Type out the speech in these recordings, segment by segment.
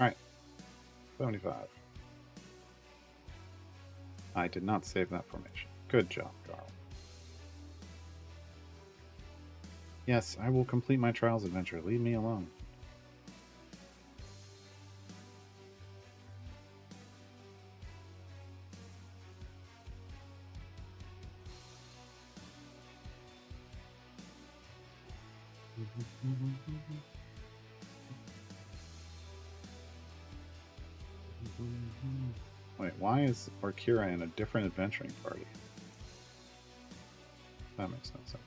Alright. 75. I did not save that formation. Good job, Carl. Yes, I will complete my trials adventure. Leave me alone. Wait, why is Orkira in a different adventuring party? That makes no sense.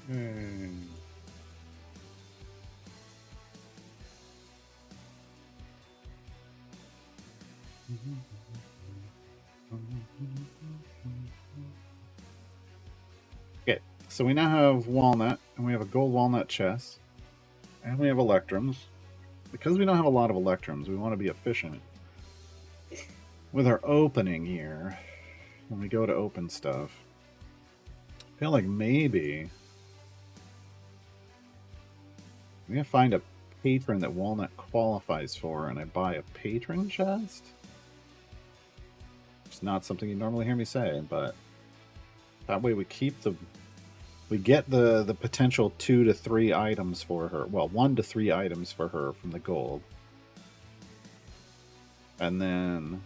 Yay. Okay, so we now have Walnut, and we have a gold walnut chest, and we have Electrums. Because we don't have a lot of Electrums, we want to be efficient with our opening here when we go to open stuff. I feel like maybe I'm going to find a patron that Walnut qualifies for, and I buy a patron chest. It's not something you normally hear me say, but that way we get the potential 2 to 3 items for her. Well, 1 to 3 items for her from the gold. And then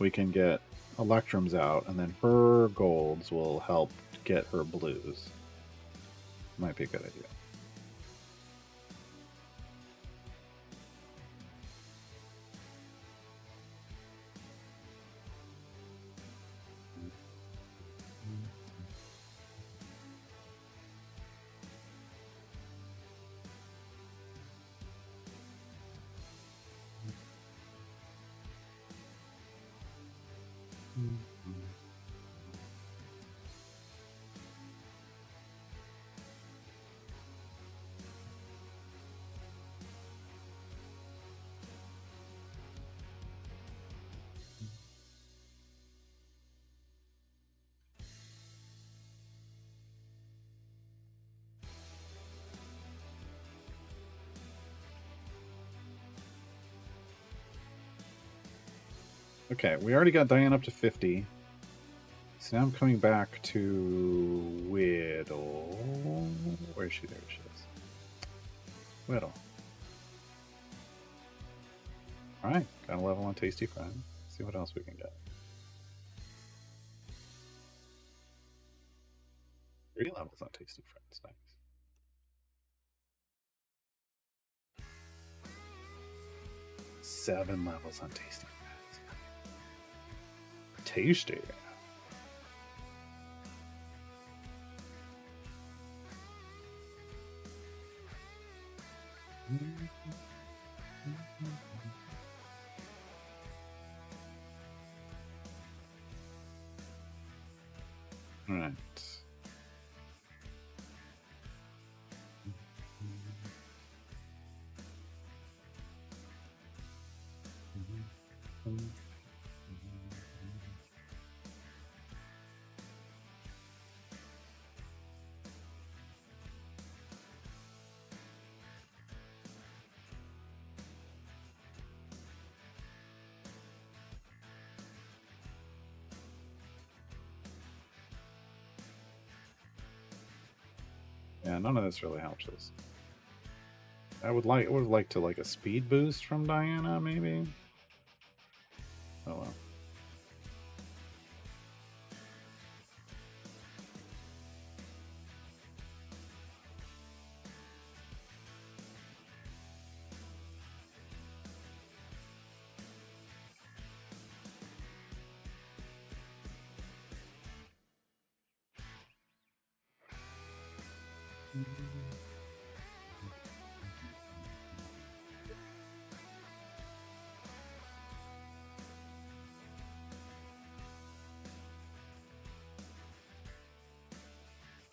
we can get Electrums out, and then her golds will help get her blues. Might be a good idea. Okay, we already got Diane up to 50. So now I'm coming back to Whittle. Where is she? There she is. Whittle. Alright, got a level on Tasty Friend. Let's see what else we can get. 3 levels on Tasty Friends. Nice. Seven levels on Tasty Friends. Tasty. All right. Yeah, none of this really helps us. I would like to like a speed boost from Diana, maybe. Oh well.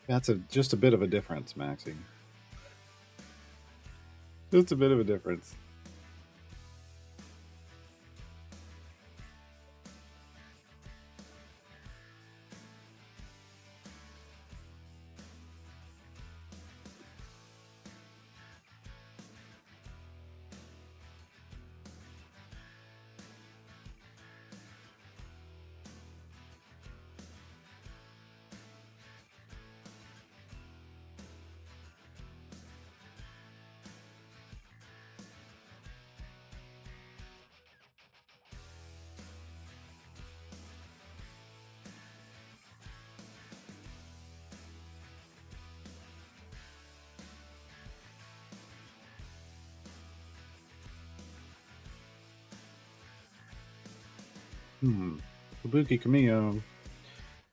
That's just a bit of a difference, Maxie. Just a bit of a difference. Kabuki Kamiyo.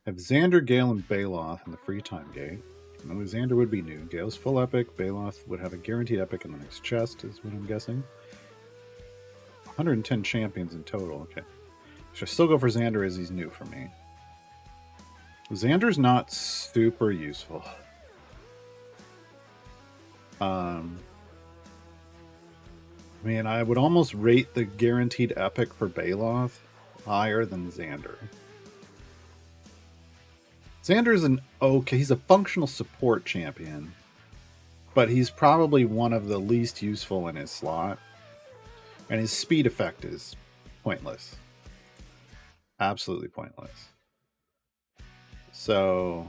Have Xander, Gale, and Baloth in the free time gate. And only Xander would be new. Gale's full epic. Baloth would have a guaranteed epic in the next chest, is what I'm guessing. 110 champions in total. Okay. Should I still go for Xander as he's new for me? Xander's not super useful. Man, I would almost rate the guaranteed epic for Baloth higher than Xander. Xander's he's a functional support champion, but he's probably one of the least useful in his slot. And his speed effect is pointless. Absolutely pointless. So,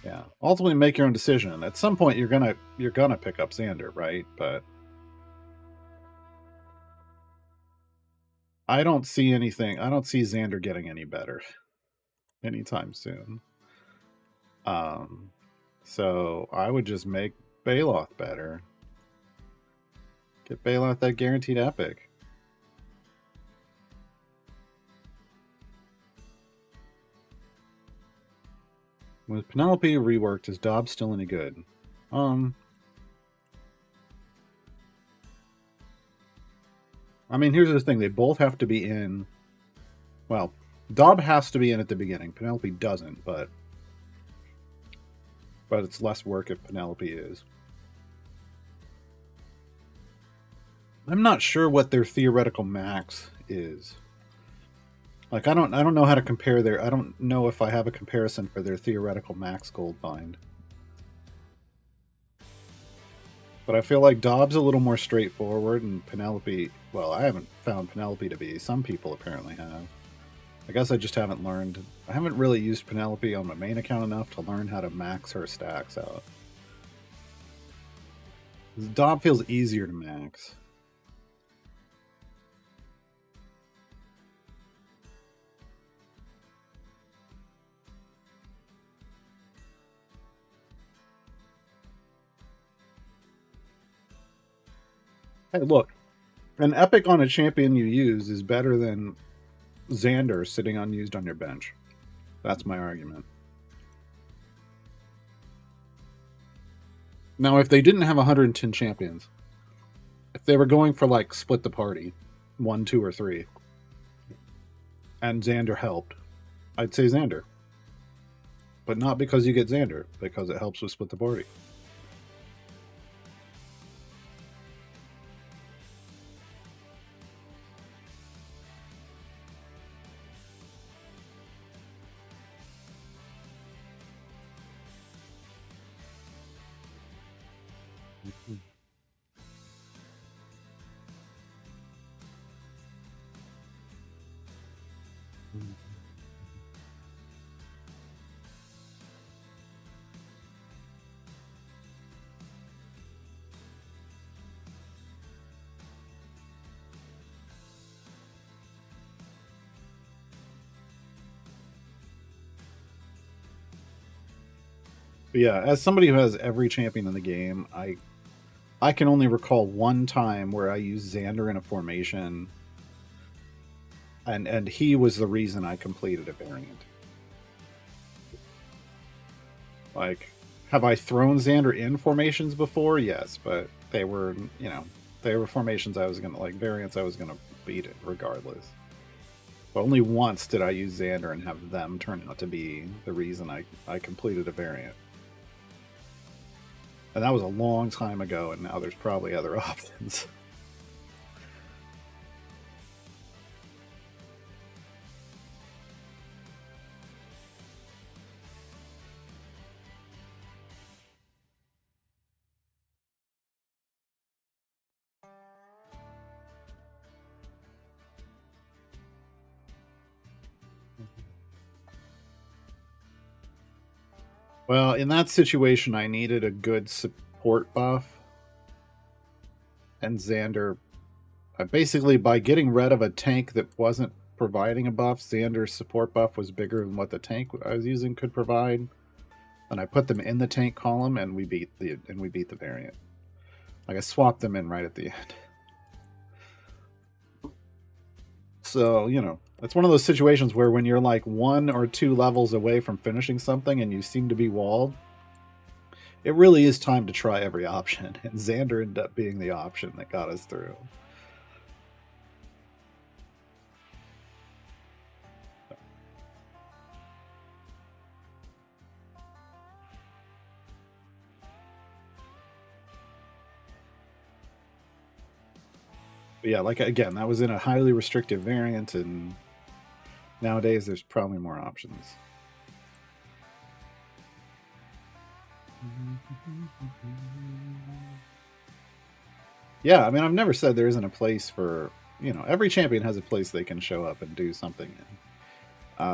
yeah. Ultimately, make your own decision. At some point, you're gonna pick up Xander, right? But I don't see anything. I don't see Xander getting any better anytime soon. So I would just make Baloth better. Get Baloth that guaranteed epic. With Penelope reworked, is Dobbs still any good? I mean, here's the thing. They both have to be in. Well, Dobb has to be in at the beginning. Penelope doesn't, but it's less work if Penelope is. I'm not sure what their theoretical max is. Like, I don't know how to compare their. I don't know if I have a comparison for their theoretical max gold find. But I feel like Dobbs a little more straightforward, and Penelope. Well, I haven't found Penelope to be. Some people apparently have. I guess I just haven't learned. I haven't really used Penelope on my main account enough to learn how to max her stacks out. Dobb feels easier to max. Hey, look. An epic on a champion you use is better than Xander sitting unused on your bench. That's my argument. Now, if they didn't have 110 champions, if they were going for, like, split the party, 1, 2, or 3, and Xander helped, I'd say Xander. But not because you get Xander, because it helps with split the party. But yeah, as somebody who has every champion in the game, I can only recall one time where I used Xander in a formation, and he was the reason I completed a variant. Like, have I thrown Xander in formations before? Yes, but they were, they were formations I was gonna, like, variants I was gonna beat it regardless. But only once did I use Xander and have them turn out to be the reason I completed a variant. And that was a long time ago, and now there's probably other options. Well, in that situation, I needed a good support buff. And Xander, basically, by getting rid of a tank that wasn't providing a buff, Xander's support buff was bigger than what the tank I was using could provide. And I put them in the tank column, and we beat the variant. Like, I swapped them in right at the end. So, you know, it's one of those situations where when you're like 1 or 2 levels away from finishing something and you seem to be walled, it really is time to try every option. And Xander ended up being the option that got us through. But yeah, like again, that was in a highly restrictive variant, and nowadays there's probably more options. Yeah, I mean, I've never said there isn't a place for, you know, every champion has a place they can show up and do something in.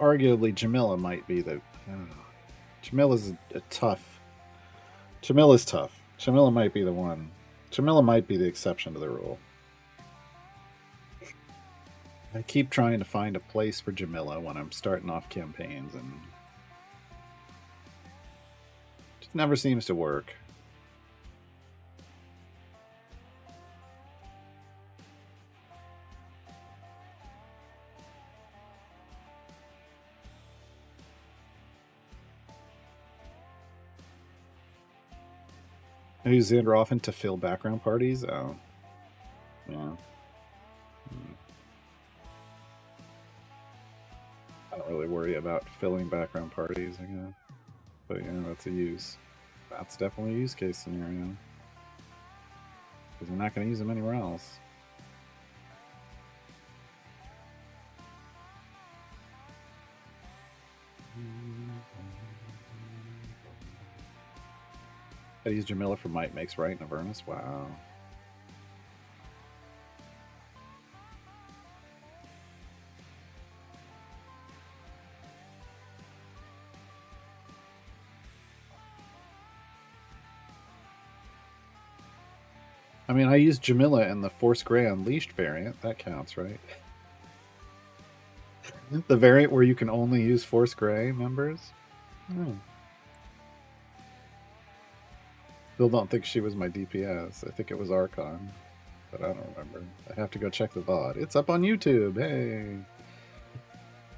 Arguably, Jamila might be the. Jamila's a tough. Jamila's tough. Jamila might be the one. Jamila might be the exception to the rule. I keep trying to find a place for Jamila when I'm starting off campaigns, and it just never seems to work. I use Xander often to fill background parties. Oh, yeah. I don't really worry about filling background parties, I guess. But you know, that's a use. That's definitely a use case scenario. Because we're not going to use them anywhere else. I use Jamila for Might Makes Right in Avernus. Wow. I mean, I used Jamila in the Force Grey Unleashed variant. That counts, right? The variant where you can only use Force Grey members? Oh. Still don't think she was my DPS. I think it was Archon, but I don't remember. I have to go check the VOD. It's up on YouTube. Hey!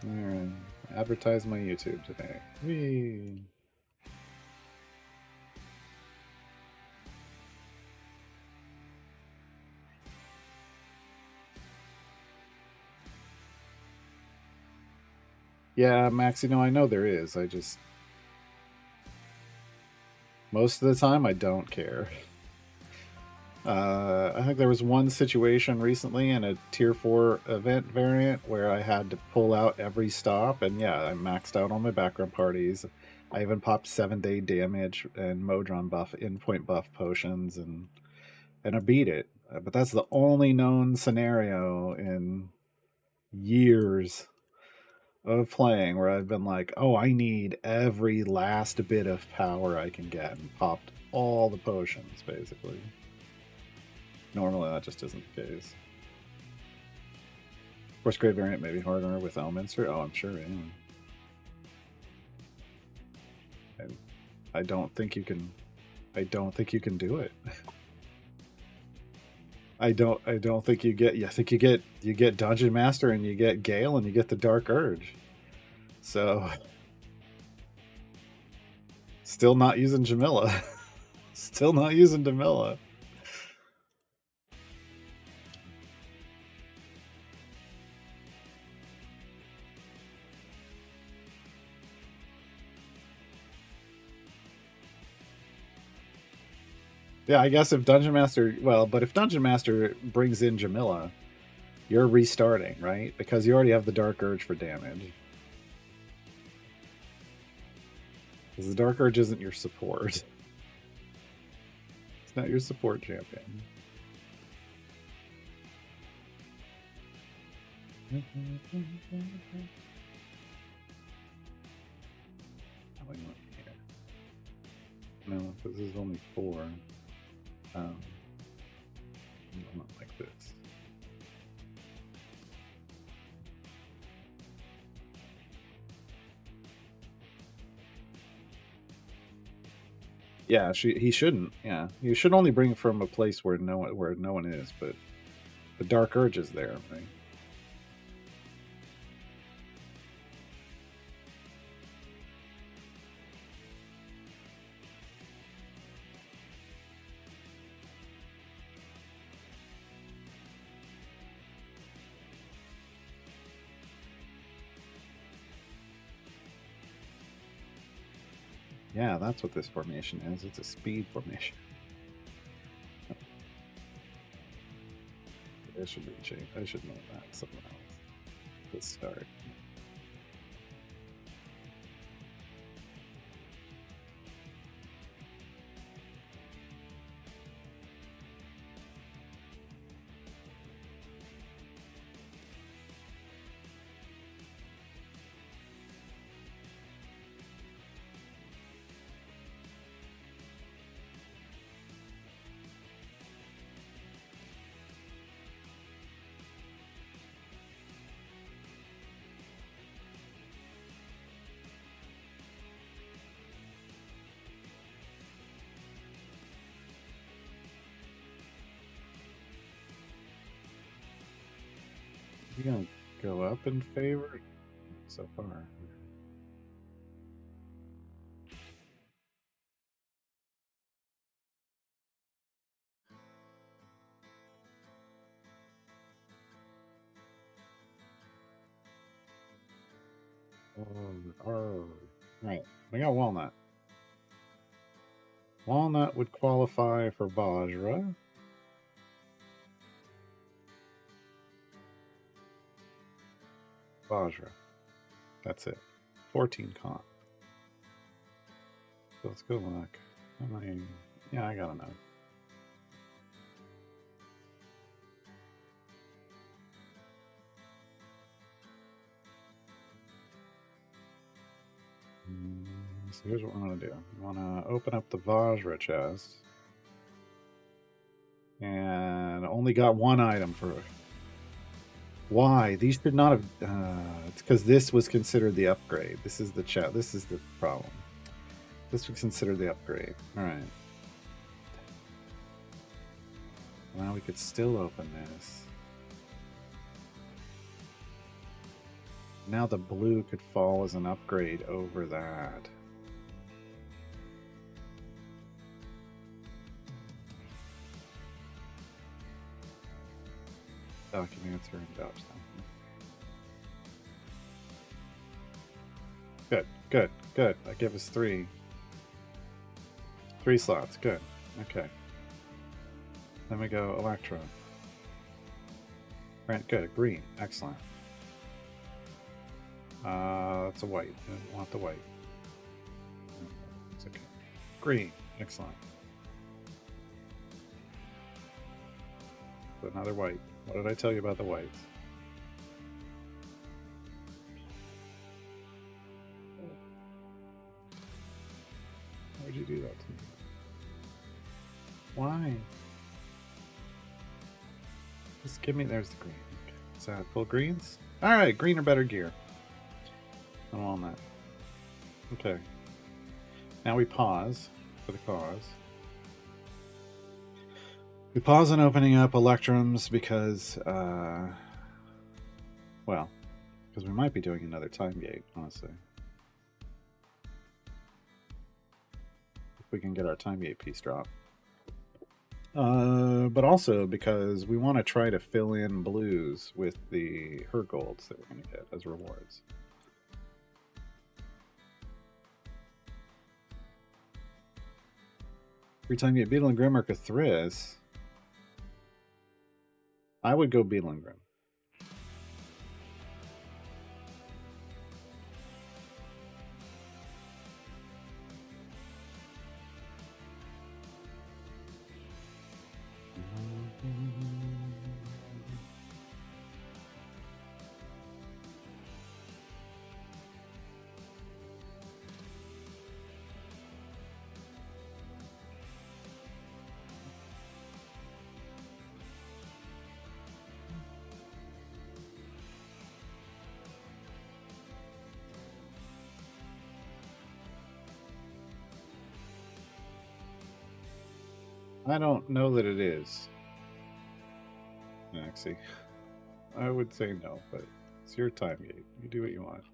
Alright. Advertise my YouTube today. Whee! Yeah, Max, you know, I know there is. I just. Most of the time, I don't care. I think there was one situation recently in a tier 4 event variant where I had to pull out every stop, and yeah, I maxed out on my background parties. I even popped 7-day damage and Modron buff, endpoint buff potions, and I beat it. But that's the only known scenario in years of playing where I've been like, oh, I need every last bit of power I can get, and popped all the potions, basically. Normally, that just isn't the case. Force Grey variant may be harder with Elminster. Oh, I'm sure, yeah. I don't think you can. I don't think you can do it. I don't think you get. I think you get Dungeon Master and you get Gale and you get the Dark Urge. So, still not using Jamila. Still not using Jamila. Yeah, I guess if Dungeon Master, well, but if Dungeon Master brings in Jamila, you're restarting, right? Because you already have the Dark Urge for damage. Because the Dark Urge isn't your support. It's not your support champion. No, this is only 4. Not like this. Yeah, he shouldn't. Yeah, you should only bring from a place where no one is. But the Dark Urge is there, right? Yeah, that's what this formation is. It's a speed formation. It should be changed. I should know that. Something else. Let's start. You gonna go up in favor so far? Oh, right. We got Walnut. Walnut would qualify for Vajra. Vajra. That's it. 14 con. So let's go look. Yeah, I got enough. So here's what we're going to do. We want to open up the Vajra chest. And only got one item for it. Why? These should not have... it's because this was considered the upgrade. This is the chat. This is the problem. This was considered the upgrade. Alright. Now we could still open this. Now the blue could fall as an upgrade over that. Documents are in Dodge Town. Good, good, good. That gives us three slots. Good. Okay. Then we go Electro. Right, good. Green. Excellent. That's a white. I didn't want the white. It's okay. Green. Excellent. Another white. What did I tell you about the whites? Why would you do that to me? Why? Just give me... There's the green. Okay. Is that full greens? Alright, green or better gear. I don't want that. Okay. Now we pause for the cause. We pause on opening up Electrums because, well, because we might be doing another time gate, honestly. If we can get our time gate piece drop. But also because we want to try to fill in blues with the Hergolds that we're going to get as rewards. Every time you get Beetle and Grim or Cathris, I would go Beetle and Grim. I don't know that it is. Actually, I would say no, but it's your time gate. You do what you want.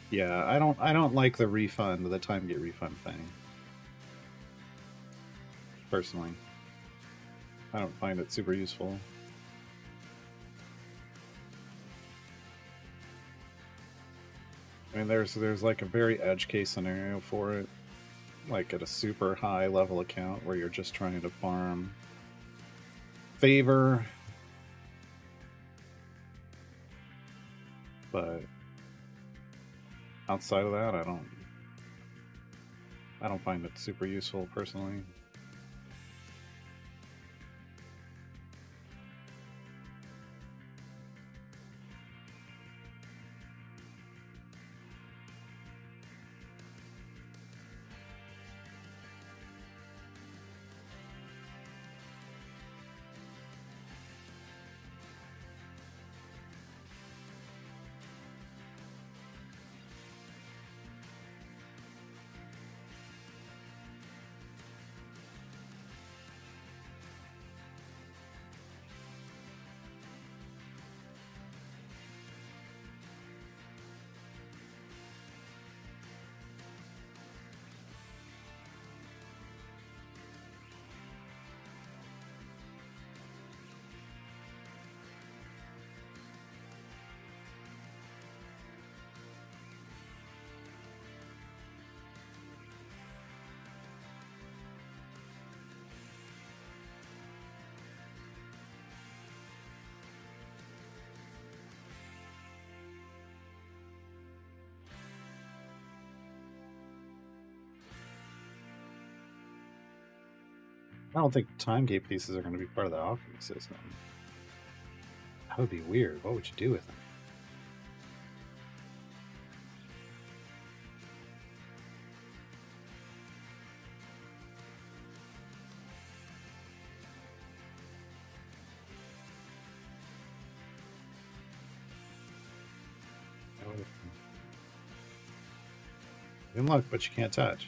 Yeah, I don't like the refund, the time gate refund thing. Personally, I don't find it super useful. I mean, there's like a very edge case scenario for it, like at a super high level account where you're just trying to farm favor, but outside of that, I don't find it super useful personally. I don't think time gate pieces are going to be part of the alchemy system. That would be weird. What would you do with them? Good luck, but you can't touch.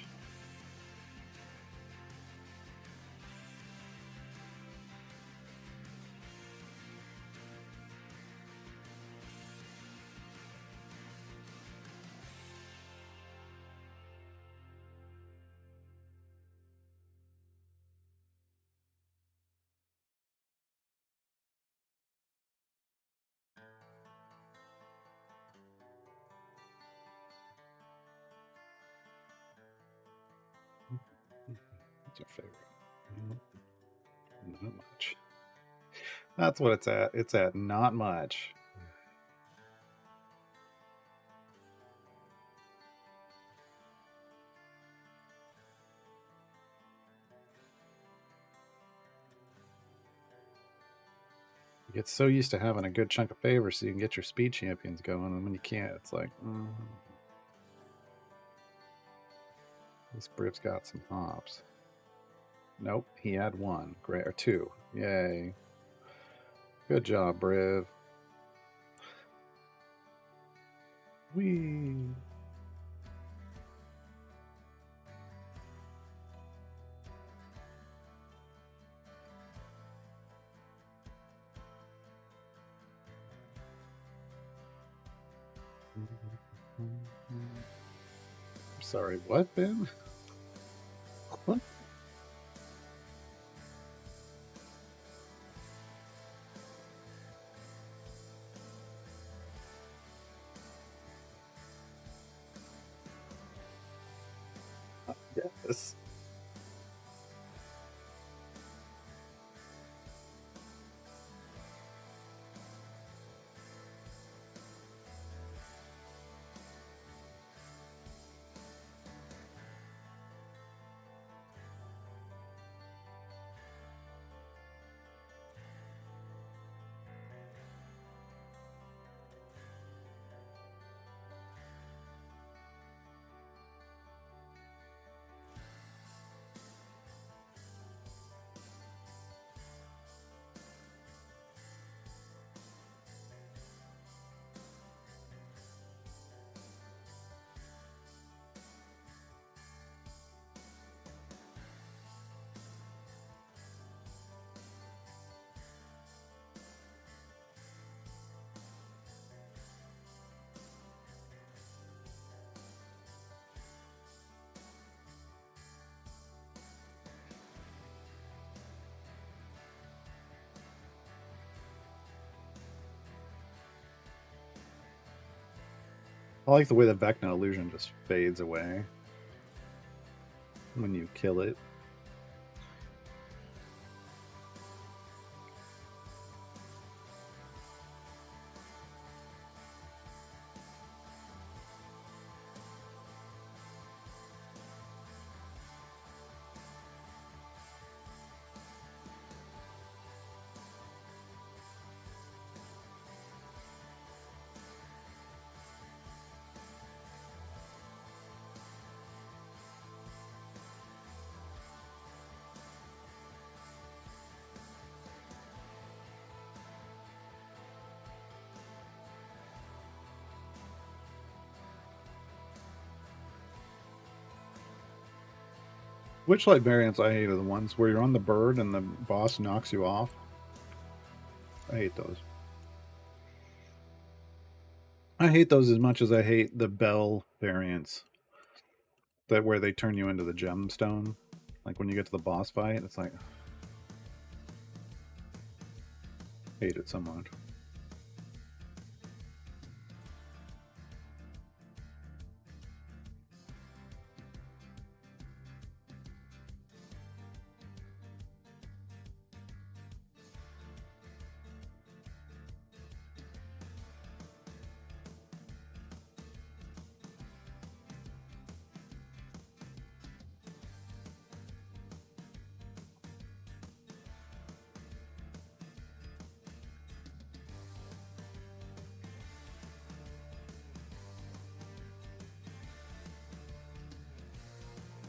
What's your favorite? Not much. That's what it's at. It's at not much. You get so used to having a good chunk of favor so you can get your speed champions going, and when you can't, it's like, this Briv's got some hops. Nope, he had one. Great, or two. Yay. Good job, Briv. Whee. Sorry, what, Ben? What? Yes. I like the way the Vecna illusion just fades away when you kill it. Witchlight variants I hate are the ones where you're on the bird and the boss knocks you off. I hate those. I hate those as much as I hate the bell variants. That where they turn you into the gemstone. Like when you get to the boss fight, it's like hate it so much.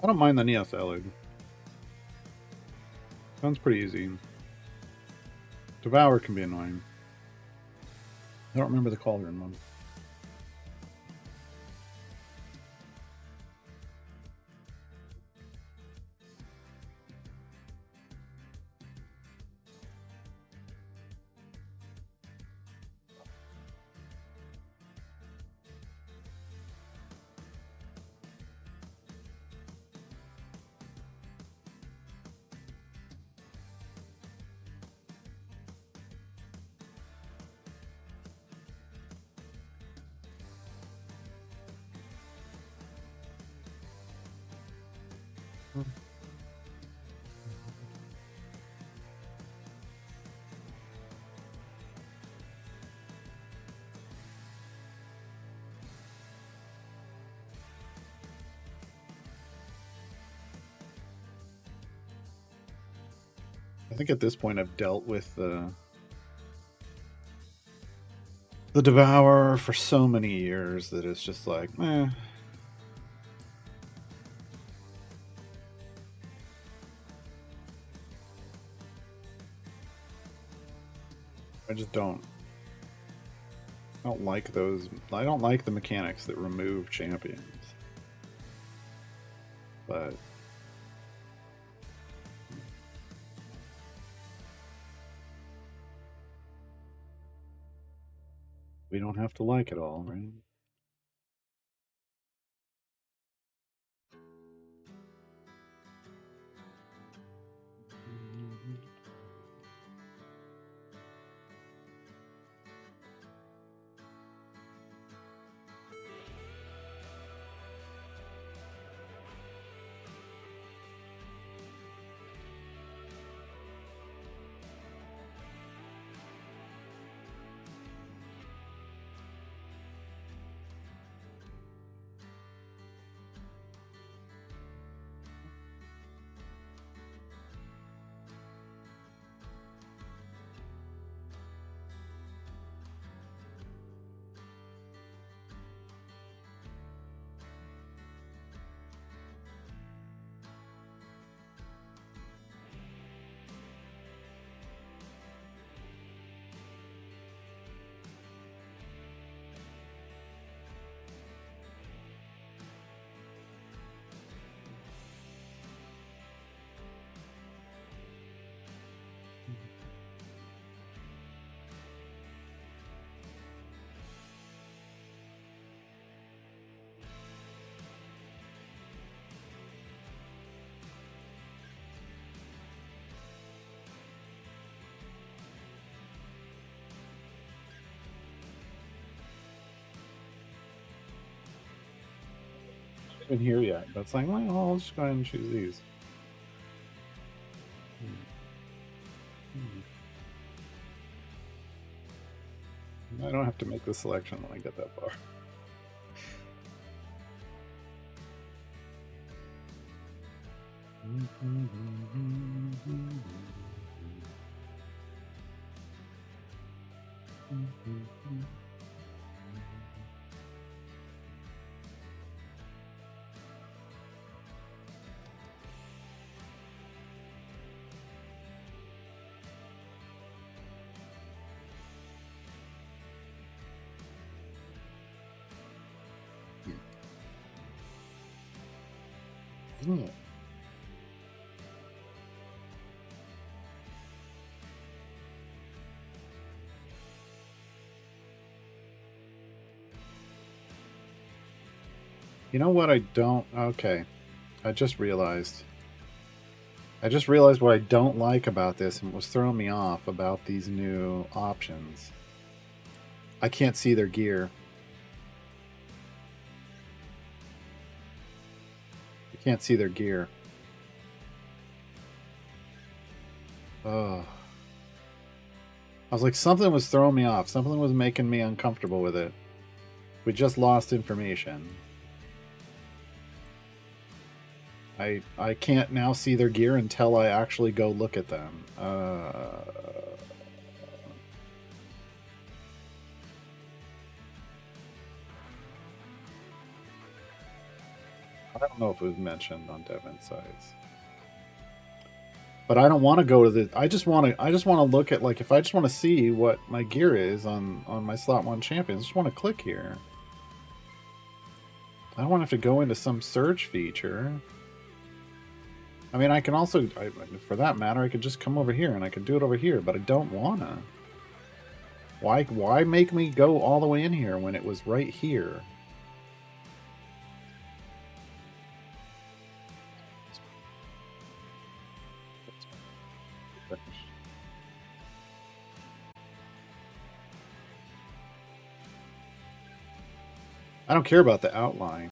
I don't mind the Neothelig. Sounds pretty easy. Devour can be annoying. I don't remember the Cauldron one. I think at this point I've dealt with the Devourer for so many years that it's just like, eh. I just don't like those. I don't like the mechanics that remove champions. But we don't have to like it all, right? in here yet, but it's like, well, I'll just go ahead and choose these. I don't have to make the selection when I get that far. You know what I don't... Okay. I just realized what I don't like about this and what was throwing me off about these new options. I can't see their gear. I can't see their gear. Oh. I was like, something was throwing me off. Something was making me uncomfortable with it. We just lost information. I can't now see their gear until I actually go look at them. I don't know if it was mentioned on Devin's sites. But I don't want to go to the... I just want to look at, like, if I just want to see what my gear is on my Slot 1 champions, I just want to click here. I don't want to have to go into some search feature. I mean, I can also, for that matter, I could just come over here and I could do it over here, but I don't want to. Why make me go all the way in here when it was right here? I don't care about the outline.